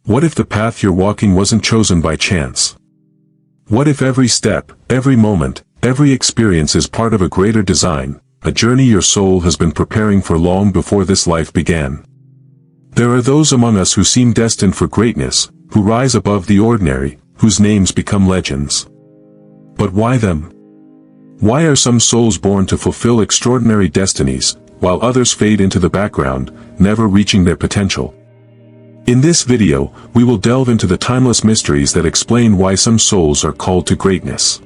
What if the path you're walking wasn't chosen by chance? What if every step, every moment, every experience is part of a greater design, a journey your soul has been preparing for long before this life began? There are those among us who seem destined for greatness, who rise above the ordinary, whose names become legends. But why them? Why are some souls born to fulfill extraordinary destinies, while others fade into the background, never reaching their potential? In this video, we will delve into the timeless mysteries that explain why some souls are called to greatness.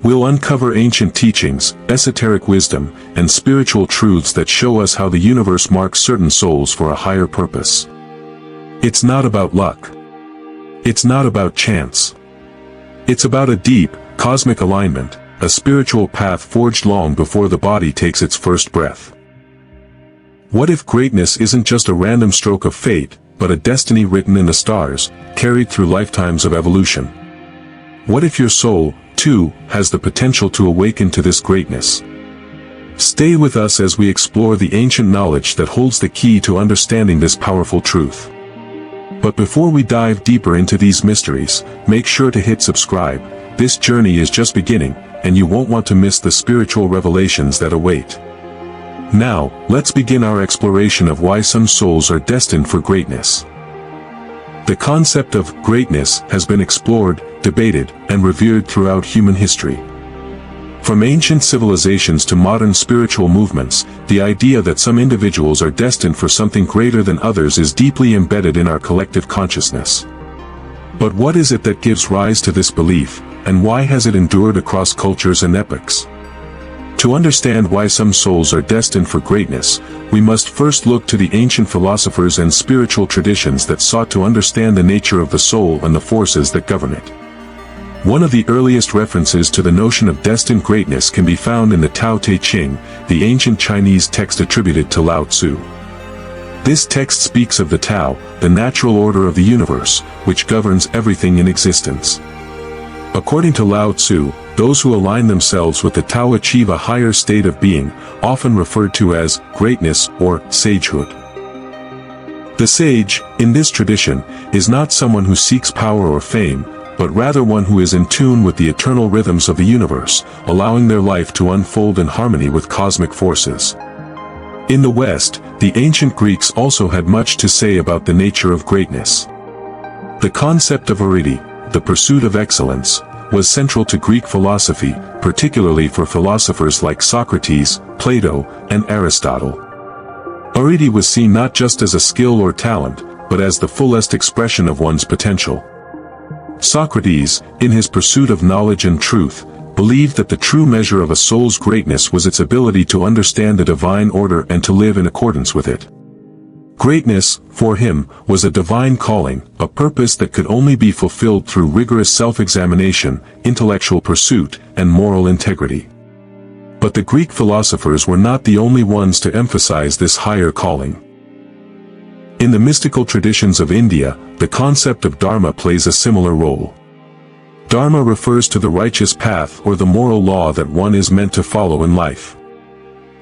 We'll uncover ancient teachings, esoteric wisdom, and spiritual truths that show us how the universe marks certain souls for a higher purpose. It's not about luck. It's not about chance. It's about a deep, cosmic alignment, a spiritual path forged long before the body takes its first breath. What if greatness isn't just a random stroke of fate, but a destiny written in the stars, carried through lifetimes of evolution? What if your soul, too, has the potential to awaken to this greatness? Stay with us as we explore the ancient knowledge that holds the key to understanding this powerful truth. But before we dive deeper into these mysteries, make sure to hit subscribe. This journey is just beginning, and you won't want to miss the spiritual revelations that await. Now, let's begin our exploration of why some souls are destined for greatness. The concept of greatness has been explored, debated, and revered throughout human history. From ancient civilizations to modern spiritual movements, the idea that some individuals are destined for something greater than others is deeply embedded in our collective consciousness. But what is it that gives rise to this belief, and why has it endured across cultures and epochs? To understand why some souls are destined for greatness, we must first look to the ancient philosophers and spiritual traditions that sought to understand the nature of the soul and the forces that govern it. One of the earliest references to the notion of destined greatness can be found in the Tao Te Ching, the ancient Chinese text attributed to Lao Tzu. This text speaks of the Tao, the natural order of the universe, which governs everything in existence. According to Lao Tzu, those who align themselves with the Tao achieve a higher state of being, often referred to as greatness or sagehood. The sage, in this tradition, is not someone who seeks power or fame, but rather one who is in tune with the eternal rhythms of the universe, allowing their life to unfold in harmony with cosmic forces. In the West, the ancient Greeks also had much to say about the nature of greatness. The concept of arete, the pursuit of excellence, was central to Greek philosophy, particularly for philosophers like Socrates, Plato, and Aristotle. Arete was seen not just as a skill or talent, but as the fullest expression of one's potential. Socrates, in his pursuit of knowledge and truth, believed that the true measure of a soul's greatness was its ability to understand the divine order and to live in accordance with it. Greatness, for him, was a divine calling, a purpose that could only be fulfilled through rigorous self-examination, intellectual pursuit, and moral integrity. But the Greek philosophers were not the only ones to emphasize this higher calling. In the mystical traditions of India, the concept of dharma plays a similar role. Dharma refers to the righteous path or the moral law that one is meant to follow in life.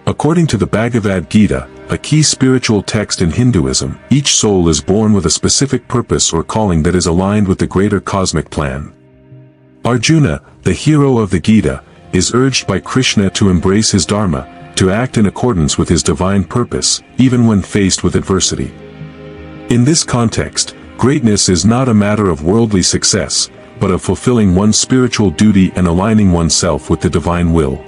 According to the Bhagavad Gita, a key spiritual text in Hinduism, each soul is born with a specific purpose or calling that is aligned with the greater cosmic plan. Arjuna, the hero of the Gita, is urged by Krishna to embrace his dharma, to act in accordance with his divine purpose, even when faced with adversity. In this context, greatness is not a matter of worldly success, but of fulfilling one's spiritual duty and aligning oneself with the divine will.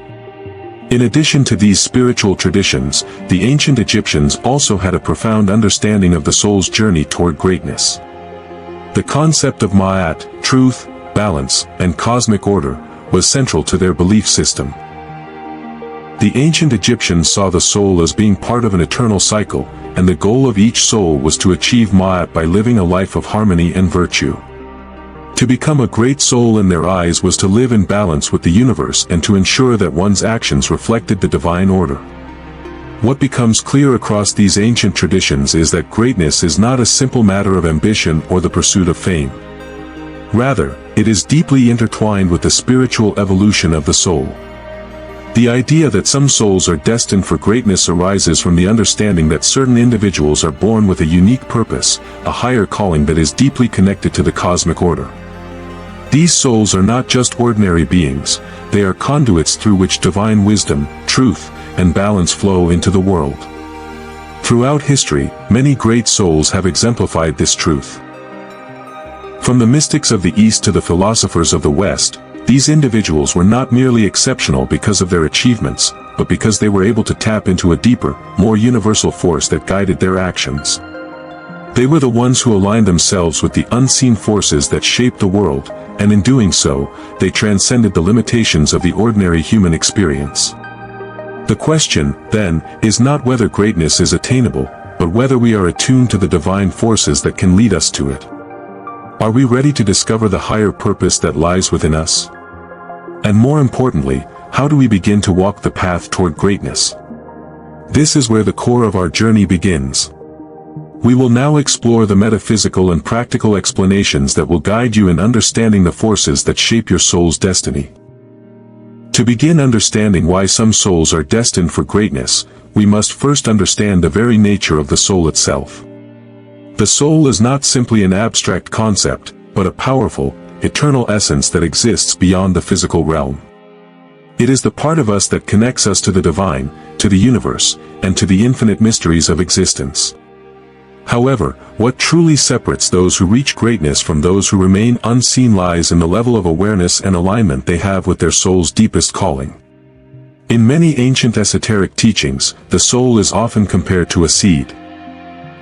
In addition to these spiritual traditions, the ancient Egyptians also had a profound understanding of the soul's journey toward greatness. The concept of Ma'at, truth, balance, and cosmic order, was central to their belief system. The ancient Egyptians saw the soul as being part of an eternal cycle, and the goal of each soul was to achieve Ma'at by living a life of harmony and virtue. To become a great soul in their eyes was to live in balance with the universe and to ensure that one's actions reflected the divine order. What becomes clear across these ancient traditions is that greatness is not a simple matter of ambition or the pursuit of fame. Rather, it is deeply intertwined with the spiritual evolution of the soul. The idea that some souls are destined for greatness arises from the understanding that certain individuals are born with a unique purpose, a higher calling that is deeply connected to the cosmic order. These souls are not just ordinary beings, they are conduits through which divine wisdom, truth, and balance flow into the world. Throughout history, many great souls have exemplified this truth. From the mystics of the East to the philosophers of the West, these individuals were not merely exceptional because of their achievements, but because they were able to tap into a deeper, more universal force that guided their actions. They were the ones who aligned themselves with the unseen forces that shaped the world, and in doing so, they transcended the limitations of the ordinary human experience. The question, then, is not whether greatness is attainable, but whether we are attuned to the divine forces that can lead us to it. Are we ready to discover the higher purpose that lies within us? And more importantly, how do we begin to walk the path toward greatness? This is where the core of our journey begins. We will now explore the metaphysical and practical explanations that will guide you in understanding the forces that shape your soul's destiny. To begin understanding why some souls are destined for greatness, we must first understand the very nature of the soul itself. The soul is not simply an abstract concept, but a powerful, eternal essence that exists beyond the physical realm. It is the part of us that connects us to the divine, to the universe, and to the infinite mysteries of existence. However, what truly separates those who reach greatness from those who remain unseen lies in the level of awareness and alignment they have with their soul's deepest calling. In many ancient esoteric teachings, the soul is often compared to a seed.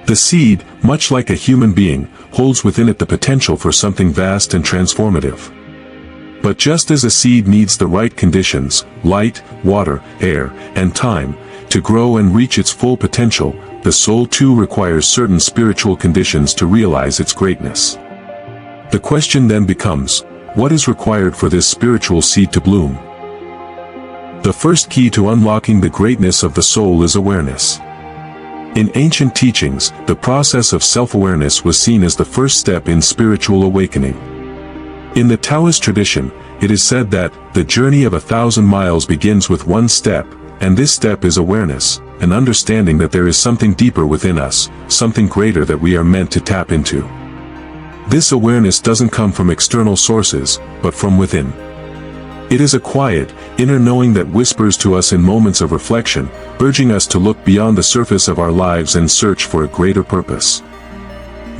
The seed, much like a human being, holds within it the potential for something vast and transformative. But just as a seed needs the right conditions, light, water, air, and time, to grow and reach its full potential, the soul too requires certain spiritual conditions to realize its greatness. The question then becomes, what is required for this spiritual seed to bloom? The first key to unlocking the greatness of the soul is awareness. In ancient teachings, the process of self-awareness was seen as the first step in spiritual awakening. In the Taoist tradition, it is said that the journey of 1,000 miles begins with one step, and this step is awareness, an understanding that there is something deeper within us, something greater that we are meant to tap into. This awareness doesn't come from external sources, but from within. It is a quiet, inner knowing that whispers to us in moments of reflection, urging us to look beyond the surface of our lives and search for a greater purpose.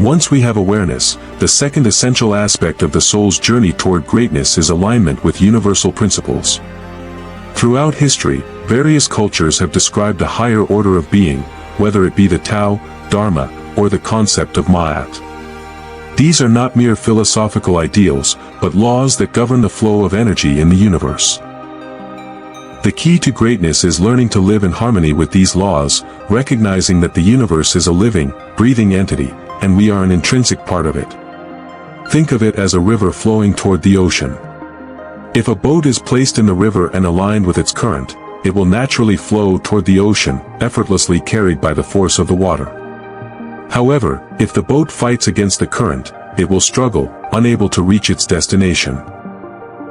Once we have awareness, the second essential aspect of the soul's journey toward greatness is alignment with universal principles. Throughout history, various cultures have described a higher order of being, whether it be the Tao, Dharma, or the concept of Ma'at. These are not mere philosophical ideals, but laws that govern the flow of energy in the universe. The key to greatness is learning to live in harmony with these laws, recognizing that the universe is a living, breathing entity, and we are an intrinsic part of it. Think of it as a river flowing toward the ocean. If a boat is placed in the river and aligned with its current, it will naturally flow toward the ocean, effortlessly carried by the force of the water. However, if the boat fights against the current, it will struggle, unable to reach its destination.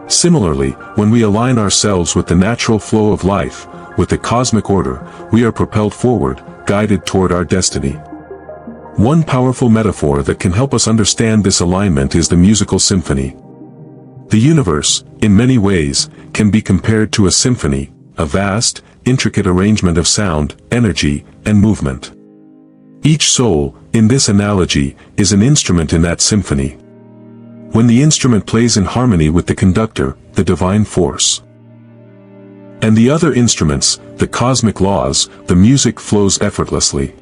Similarly, when we align ourselves with the natural flow of life, with the cosmic order, we are propelled forward, guided toward our destiny. One powerful metaphor that can help us understand this alignment is the musical symphony. The universe, in many ways, can be compared to a symphony, a vast, intricate arrangement of sound, energy, and movement. Each soul, in this analogy, is an instrument in that symphony. When the instrument plays in harmony with the conductor, the divine force, and the other instruments, the cosmic laws, the music flows effortlessly.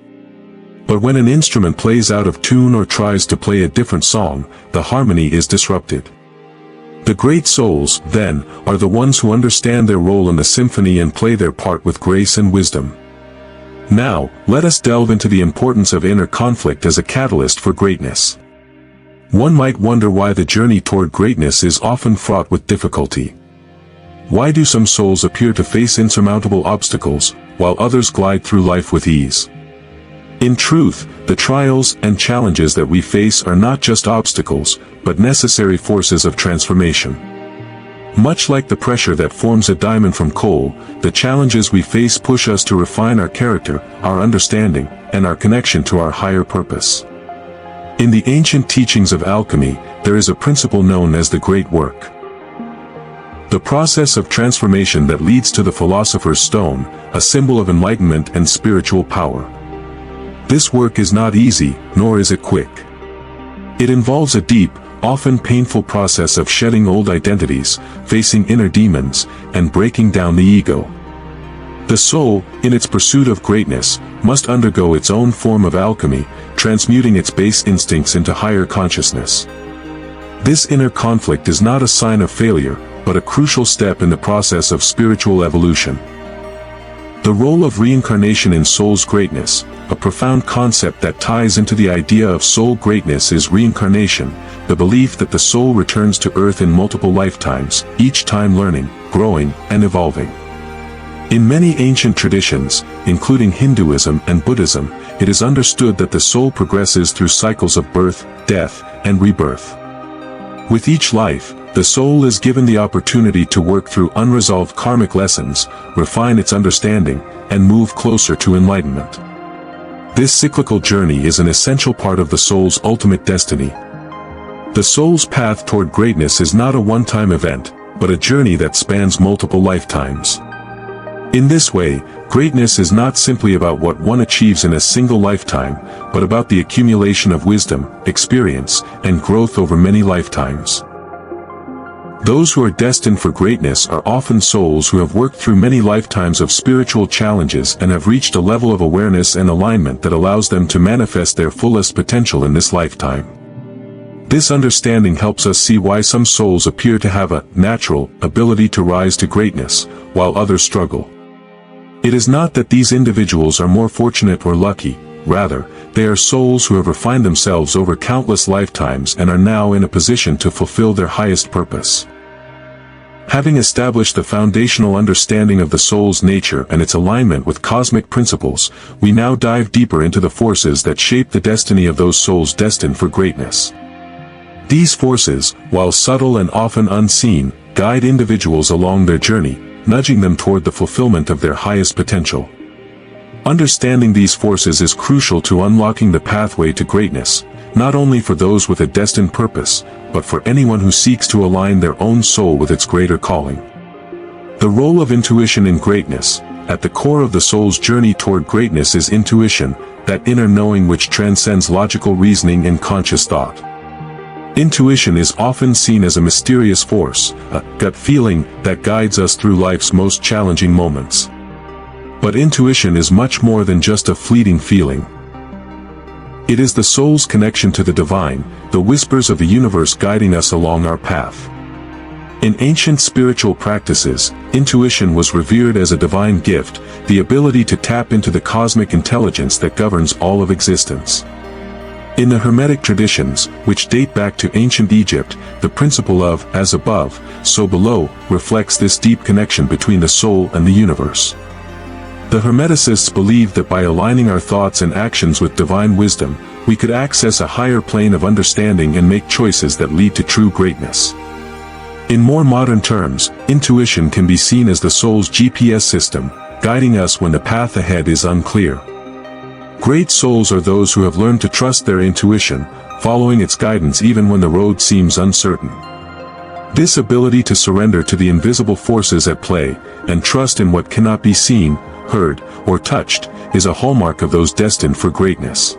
But when an instrument plays out of tune or tries to play a different song, the harmony is disrupted. The great souls, then, are the ones who understand their role in the symphony and play their part with grace and wisdom. Now, let us delve into the importance of inner conflict as a catalyst for greatness. One might wonder why the journey toward greatness is often fraught with difficulty. Why do some souls appear to face insurmountable obstacles, while others glide through life with ease? In truth, the trials and challenges that we face are not just obstacles, but necessary forces of transformation. Much like the pressure that forms a diamond from coal, the challenges we face push us to refine our character, our understanding, and our connection to our higher purpose. In the ancient teachings of alchemy, there is a principle known as the Great Work. The process of transformation that leads to the philosopher's stone, a symbol of enlightenment and spiritual power. This work is not easy, nor is it quick. It involves a deep, often painful process of shedding old identities, facing inner demons, and breaking down the ego. The soul, in its pursuit of greatness, must undergo its own form of alchemy, transmuting its base instincts into higher consciousness. This inner conflict is not a sign of failure, but a crucial step in the process of spiritual evolution. The role of reincarnation in soul's greatness, a profound concept that ties into the idea of soul greatness, is reincarnation, the belief that the soul returns to earth in multiple lifetimes, each time learning, growing, and evolving. In many ancient traditions, including Hinduism and Buddhism, it is understood that the soul progresses through cycles of birth, death, and rebirth. With each life, the soul is given the opportunity to work through unresolved karmic lessons, refine its understanding, and move closer to enlightenment. This cyclical journey is an essential part of the soul's ultimate destiny. The soul's path toward greatness is not a one-time event, but a journey that spans multiple lifetimes. In this way, greatness is not simply about what one achieves in a single lifetime, but about the accumulation of wisdom, experience, and growth over many lifetimes. Those who are destined for greatness are often souls who have worked through many lifetimes of spiritual challenges and have reached a level of awareness and alignment that allows them to manifest their fullest potential in this lifetime. This understanding helps us see why some souls appear to have a natural ability to rise to greatness, while others struggle. It is not that these individuals are more fortunate or lucky, rather, they are souls who have refined themselves over countless lifetimes and are now in a position to fulfill their highest purpose. Having established the foundational understanding of the soul's nature and its alignment with cosmic principles, we now dive deeper into the forces that shape the destiny of those souls destined for greatness. These forces, while subtle and often unseen, guide individuals along their journey, nudging them toward the fulfillment of their highest potential. Understanding these forces is crucial to unlocking the pathway to greatness, not only for those with a destined purpose, but for anyone who seeks to align their own soul with its greater calling. The role of intuition in greatness. At the core of the soul's journey toward greatness is intuition, that inner knowing which transcends logical reasoning and conscious thought. Intuition is often seen as a mysterious force, a gut feeling that guides us through life's most challenging moments. But intuition is much more than just a fleeting feeling. It is the soul's connection to the divine, the whispers of the universe guiding us along our path. In ancient spiritual practices, intuition was revered as a divine gift, the ability to tap into the cosmic intelligence that governs all of existence. In the Hermetic traditions, which date back to ancient Egypt, the principle of as above, so below, reflects this deep connection between the soul and the universe. The Hermeticists believed that by aligning our thoughts and actions with divine wisdom, we could access a higher plane of understanding and make choices that lead to true greatness. In more modern terms, intuition can be seen as the soul's GPS system, guiding us when the path ahead is unclear. Great souls are those who have learned to trust their intuition, following its guidance even when the road seems uncertain. This ability to surrender to the invisible forces at play, and trust in what cannot be seen, heard, or touched, is a hallmark of those destined for greatness.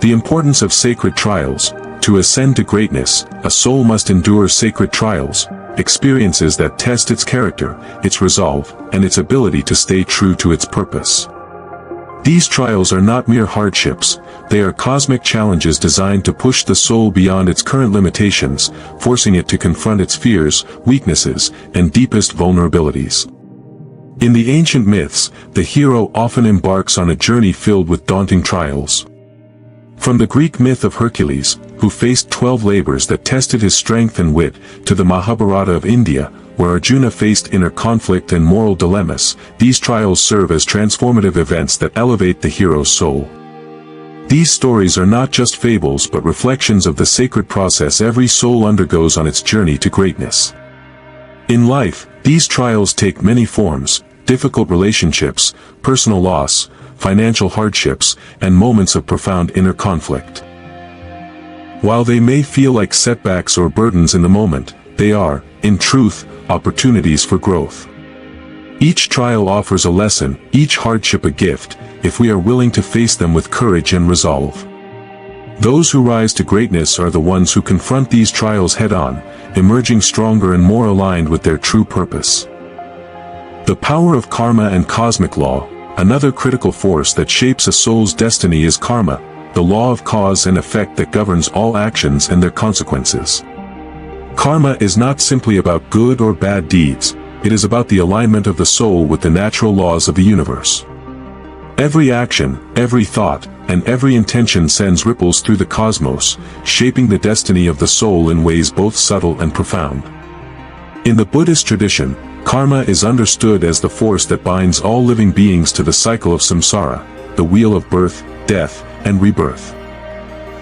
The importance of sacred trials. To ascend to greatness, a soul must endure sacred trials, experiences that test its character, its resolve, and its ability to stay true to its purpose. These trials are not mere hardships, they are cosmic challenges designed to push the soul beyond its current limitations, forcing it to confront its fears, weaknesses, and deepest vulnerabilities. In the ancient myths, the hero often embarks on a journey filled with daunting trials. From the Greek myth of Hercules, who faced 12 labors that tested his strength and wit, to the Mahabharata of India, where Arjuna faced inner conflict and moral dilemmas, these trials serve as transformative events that elevate the hero's soul. These stories are not just fables but reflections of the sacred process every soul undergoes on its journey to greatness. In life, these trials take many forms: difficult relationships, personal loss, financial hardships, and moments of profound inner conflict. While they may feel like setbacks or burdens in the moment, they are, in truth, opportunities for growth. Each trial offers a lesson, each hardship a gift, if we are willing to face them with courage and resolve. Those who rise to greatness are the ones who confront these trials head-on, emerging stronger and more aligned with their true purpose. The power of karma and cosmic law. Another critical force that shapes a soul's destiny is karma, the law of cause and effect that governs all actions and their consequences. Karma is not simply about good or bad deeds, it is about the alignment of the soul with the natural laws of the universe. Every action, every thought, and every intention sends ripples through the cosmos, shaping the destiny of the soul in ways both subtle and profound. In the Buddhist tradition, karma is understood as the force that binds all living beings to the cycle of samsara, the wheel of birth, death, and rebirth.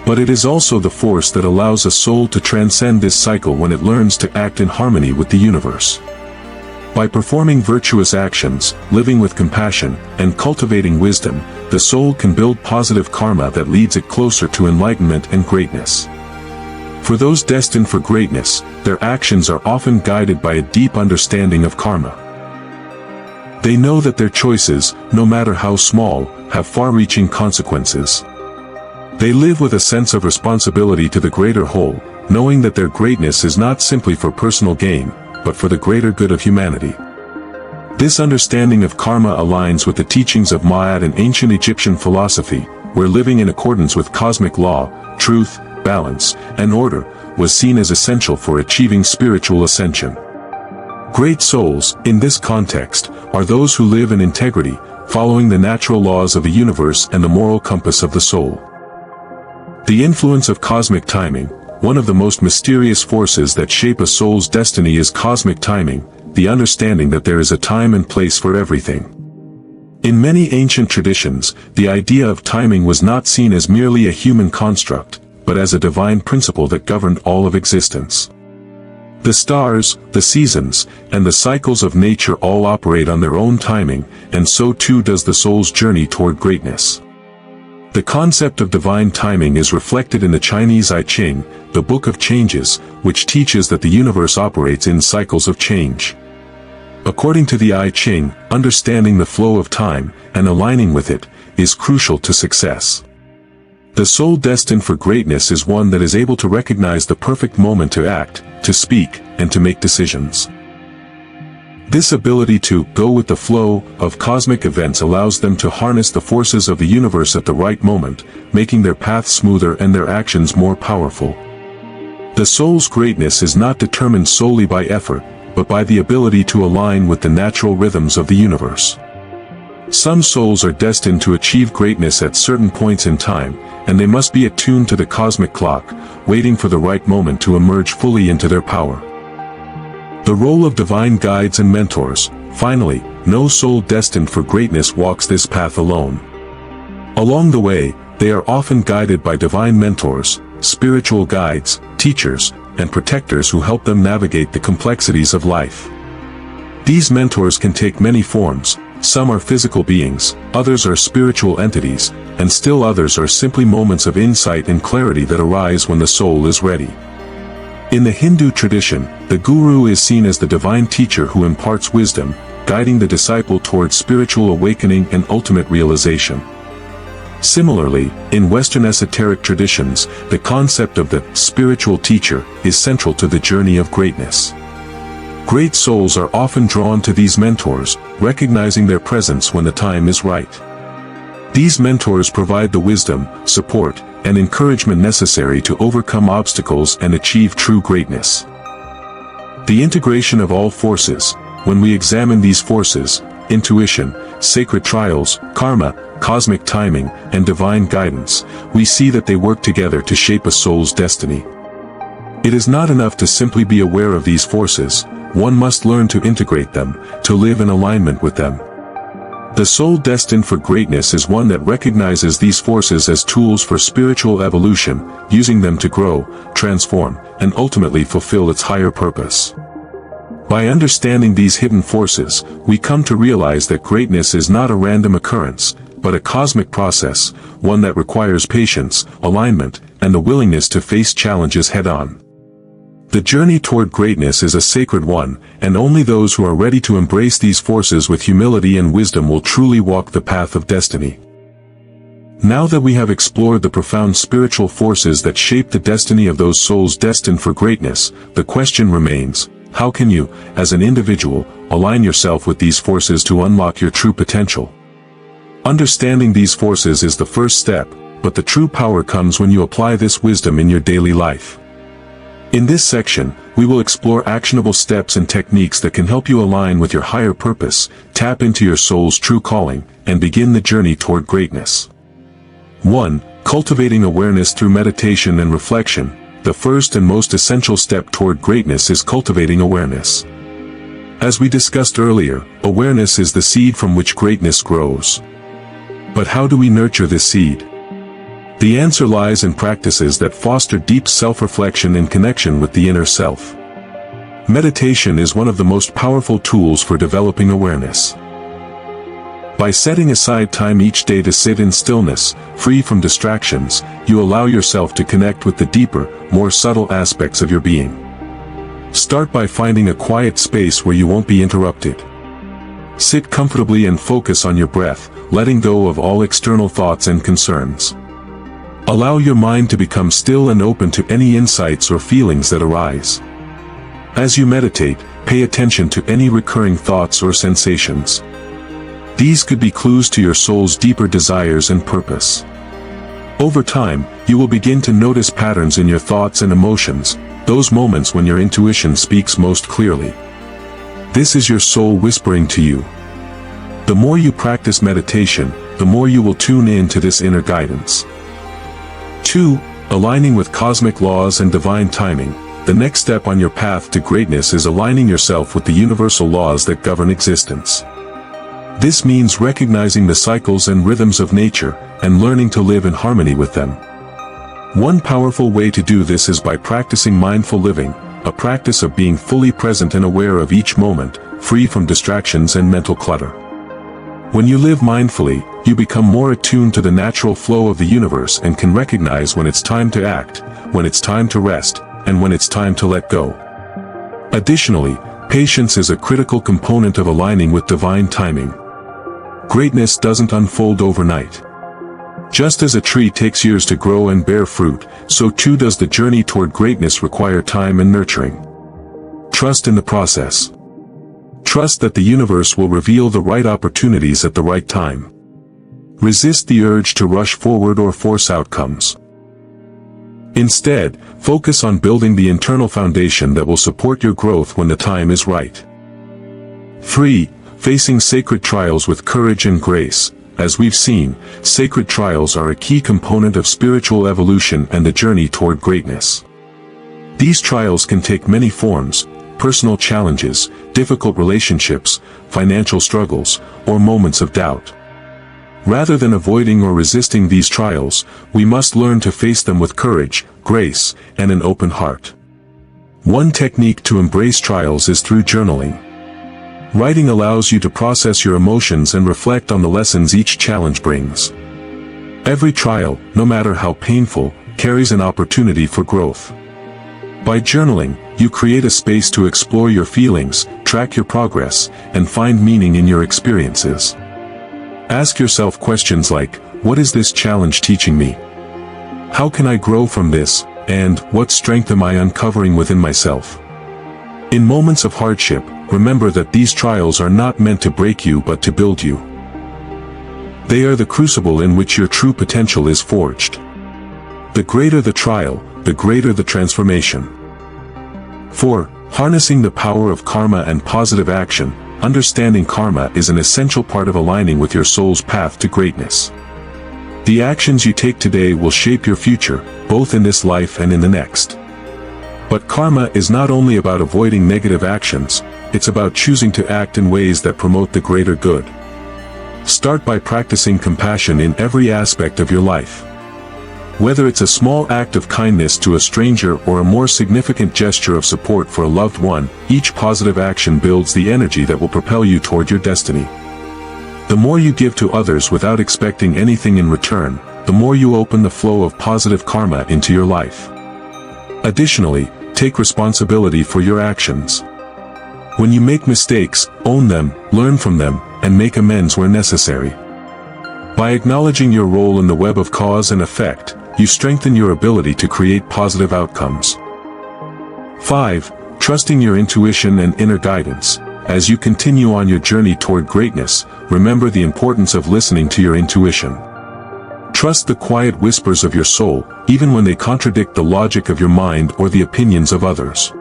But it is also the force that allows a soul to transcend this cycle when it learns to act in harmony with the universe. By performing virtuous actions, living with compassion, and cultivating wisdom, the soul can build positive karma that leads it closer to enlightenment and greatness. For those destined for greatness, their actions are often guided by a deep understanding of karma. They know that their choices, no matter how small, have far-reaching consequences. They live with a sense of responsibility to the greater whole, knowing that their greatness is not simply for personal gain, but for the greater good of humanity. This understanding of karma aligns with the teachings of Ma'at and ancient Egyptian philosophy, where living in accordance with cosmic law, truth, balance, and order, was seen as essential for achieving spiritual ascension. Great souls, in this context, are those who live in integrity, following the natural laws of the universe and the moral compass of the soul. The influence of cosmic timing. One of the most mysterious forces that shape a soul's destiny is cosmic timing, the understanding that there is a time and place for everything. In many ancient traditions, the idea of timing was not seen as merely a human construct, but as a divine principle that governed all of existence. The stars, the seasons, and the cycles of nature all operate on their own timing, and so too does the soul's journey toward greatness. The concept of divine timing is reflected in the Chinese I Ching, the Book of Changes, which teaches that the universe operates in cycles of change. According to the I Ching, understanding the flow of time, and aligning with it, is crucial to success. The soul destined for greatness is one that is able to recognize the perfect moment to act, to speak, and to make decisions. This ability to go with the flow of cosmic events allows them to harness the forces of the universe at the right moment, making their path smoother and their actions more powerful. The soul's greatness is not determined solely by effort, but by the ability to align with the natural rhythms of the universe. Some souls are destined to achieve greatness at certain points in time, and they must be attuned to the cosmic clock, waiting for the right moment to emerge fully into their power. The role of divine guides and mentors. Finally, no soul destined for greatness walks this path alone. Along the way, they are often guided by divine mentors, spiritual guides, teachers, and protectors who help them navigate the complexities of life. These mentors can take many forms. Some are physical beings, others are spiritual entities, and still others are simply moments of insight and clarity that arise when the soul is ready. In the Hindu tradition, the guru is seen as the divine teacher who imparts wisdom, guiding the disciple towards spiritual awakening and ultimate realization. Similarly, in Western esoteric traditions, the concept of the spiritual teacher is central to the journey of greatness. Great souls are often drawn to these mentors, recognizing their presence when the time is right. These mentors provide the wisdom, support, and encouragement necessary to overcome obstacles and achieve true greatness. The integration of all forces. When we examine these forces, intuition, sacred trials, karma, cosmic timing, and divine guidance, we see that they work together to shape a soul's destiny. It is not enough to simply be aware of these forces, one must learn to integrate them, to live in alignment with them. The soul destined for greatness is one that recognizes these forces as tools for spiritual evolution, using them to grow, transform, and ultimately fulfill its higher purpose. By understanding these hidden forces, we come to realize that greatness is not a random occurrence, but a cosmic process, one that requires patience, alignment, and the willingness to face challenges head-on. The journey toward greatness is a sacred one, and only those who are ready to embrace these forces with humility and wisdom will truly walk the path of destiny. Now that we have explored the profound spiritual forces that shape the destiny of those souls destined for greatness, the question remains, how can you, as an individual, align yourself with these forces to unlock your true potential? Understanding these forces is the first step, but the true power comes when you apply this wisdom in your daily life. In this section, we will explore actionable steps and techniques that can help you align with your higher purpose, tap into your soul's true calling, and begin the journey toward greatness. 1. Cultivating awareness through meditation and reflection. The first and most essential step toward greatness is cultivating awareness. As we discussed earlier, awareness is the seed from which greatness grows. But how do we nurture this seed? The answer lies in practices that foster deep self-reflection and connection with the inner self. Meditation is one of the most powerful tools for developing awareness. By setting aside time each day to sit in stillness, free from distractions, you allow yourself to connect with the deeper, more subtle aspects of your being. Start by finding a quiet space where you won't be interrupted. Sit comfortably and focus on your breath, letting go of all external thoughts and concerns. Allow your mind to become still and open to any insights or feelings that arise. As you meditate, pay attention to any recurring thoughts or sensations. These could be clues to your soul's deeper desires and purpose. Over time, you will begin to notice patterns in your thoughts and emotions, those moments when your intuition speaks most clearly. This is your soul whispering to you. The more you practice meditation, the more you will tune in to this inner guidance. 2. Aligning with cosmic laws and divine timing. The next step on your path to greatness is aligning yourself with the universal laws that govern existence. This means recognizing the cycles and rhythms of nature, and learning to live in harmony with them. One powerful way to do this is by practicing mindful living, a practice of being fully present and aware of each moment, free from distractions and mental clutter. When you live mindfully, you become more attuned to the natural flow of the universe and can recognize when it's time to act, when it's time to rest, and when it's time to let go. Additionally, patience is a critical component of aligning with divine timing. Greatness doesn't unfold overnight. Just as a tree takes years to grow and bear fruit, so too does the journey toward greatness require time and nurturing. Trust in the process. Trust that the universe will reveal the right opportunities at the right time. Resist the urge to rush forward or force outcomes. Instead, focus on building the internal foundation that will support your growth when the time is right. 3. Facing sacred trials with courage and grace. As we've seen, sacred trials are a key component of spiritual evolution and the journey toward greatness. These trials can take many forms: personal challenges, difficult relationships, financial struggles, or moments of doubt. Rather than avoiding or resisting these trials, we must learn to face them with courage, grace, and an open heart. One technique to embrace trials is through journaling. Writing allows you to process your emotions and reflect on the lessons each challenge brings. Every trial, no matter how painful, carries an opportunity for growth. By journaling, you create a space to explore your feelings, track your progress, and find meaning in your experiences. Ask yourself questions like, what is this challenge teaching me? How can I grow from this? And what strength am I uncovering within myself? In moments of hardship, remember that these trials are not meant to break you but to build you. They are the crucible in which your true potential is forged. The greater the trial, the greater the transformation. 4. Harnessing the power of karma and positive action. Understanding karma is an essential part of aligning with your soul's path to greatness. The actions you take today will shape your future, both in this life and in the next. But karma is not only about avoiding negative actions, it's about choosing to act in ways that promote the greater good. Start by practicing compassion in every aspect of your life. Whether it's a small act of kindness to a stranger or a more significant gesture of support for a loved one, each positive action builds the energy that will propel you toward your destiny. The more you give to others without expecting anything in return, the more you open the flow of positive karma into your life. Additionally, take responsibility for your actions. When you make mistakes, own them, learn from them, and make amends where necessary. By acknowledging your role in the web of cause and effect, you strengthen your ability to create positive outcomes. 5. Trusting your intuition and inner guidance. As you continue on your journey toward greatness, remember the importance of listening to your intuition. Trust the quiet whispers of your soul, even when they contradict the logic of your mind or the opinions of others.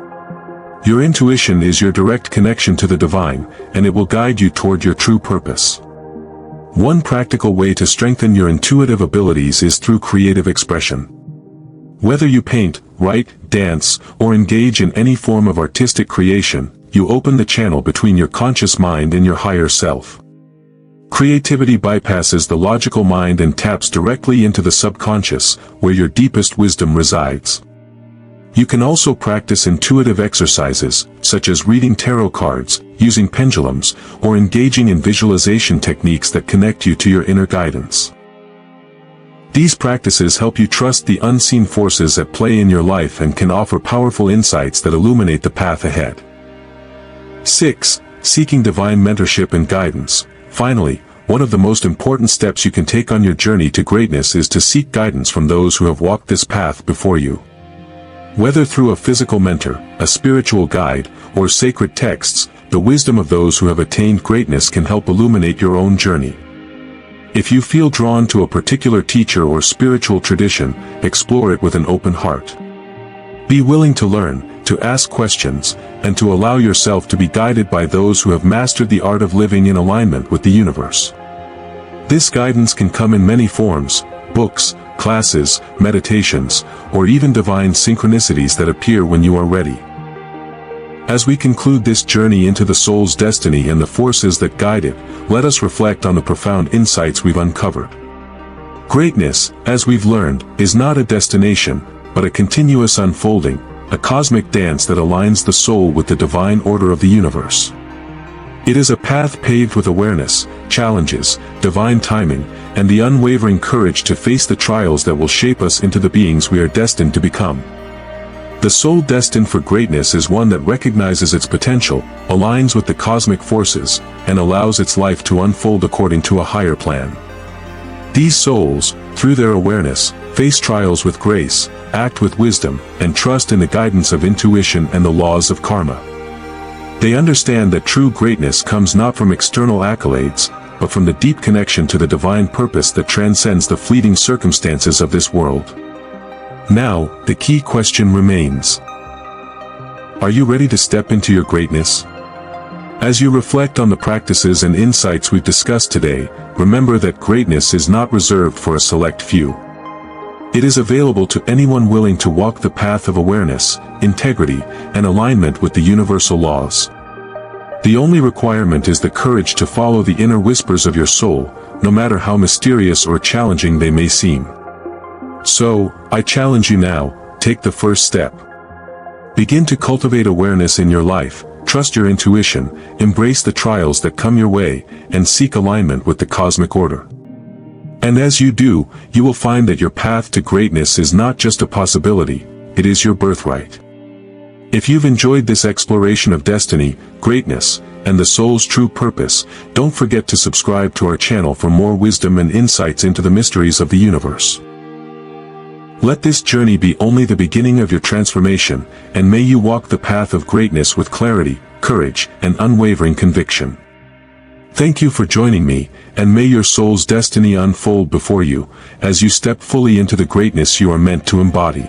Your intuition is your direct connection to the divine, and it will guide you toward your true purpose. One practical way to strengthen your intuitive abilities is through creative expression. Whether you paint, write, dance, or engage in any form of artistic creation, you open the channel between your conscious mind and your higher self. Creativity bypasses the logical mind and taps directly into the subconscious, where your deepest wisdom resides. You can also practice intuitive exercises, such as reading tarot cards, using pendulums, or engaging in visualization techniques that connect you to your inner guidance. These practices help you trust the unseen forces at play in your life and can offer powerful insights that illuminate the path ahead. 6. Seeking divine mentorship and guidance. Finally, one of the most important steps you can take on your journey to greatness is to seek guidance from those who have walked this path before you. Whether through a physical mentor, a spiritual guide, or sacred texts, the wisdom of those who have attained greatness can help illuminate your own journey. If you feel drawn to a particular teacher or spiritual tradition, explore it with an open heart. Be willing to learn, to ask questions, and to allow yourself to be guided by those who have mastered the art of living in alignment with the universe. This guidance can come in many forms: books, classes, meditations, or even divine synchronicities that appear when you are ready. As we conclude this journey into the soul's destiny and the forces that guide it, let us reflect on the profound insights we've uncovered. Greatness, as we've learned, is not a destination, but a continuous unfolding, a cosmic dance that aligns the soul with the divine order of the universe. It is a path paved with awareness, challenges, divine timing, and the unwavering courage to face the trials that will shape us into the beings we are destined to become. The soul destined for greatness is one that recognizes its potential, aligns with the cosmic forces, and allows its life to unfold according to a higher plan. These souls, through their awareness, face trials with grace, act with wisdom, and trust in the guidance of intuition and the laws of karma. They understand that true greatness comes not from external accolades, but from the deep connection to the divine purpose that transcends the fleeting circumstances of this world. Now, the key question remains. Are you ready to step into your greatness? As you reflect on the practices and insights we've discussed today, remember that greatness is not reserved for a select few. It is available to anyone willing to walk the path of awareness, integrity, and alignment with the universal laws. The only requirement is the courage to follow the inner whispers of your soul, no matter how mysterious or challenging they may seem. So, I challenge you now, take the first step. Begin to cultivate awareness in your life, trust your intuition, embrace the trials that come your way, and seek alignment with the cosmic order. And as you do, you will find that your path to greatness is not just a possibility, it is your birthright. If you've enjoyed this exploration of destiny, greatness, and the soul's true purpose, don't forget to subscribe to our channel for more wisdom and insights into the mysteries of the universe. Let this journey be only the beginning of your transformation, and may you walk the path of greatness with clarity, courage, and unwavering conviction. Thank you for joining me, and may your soul's destiny unfold before you, as you step fully into the greatness you are meant to embody.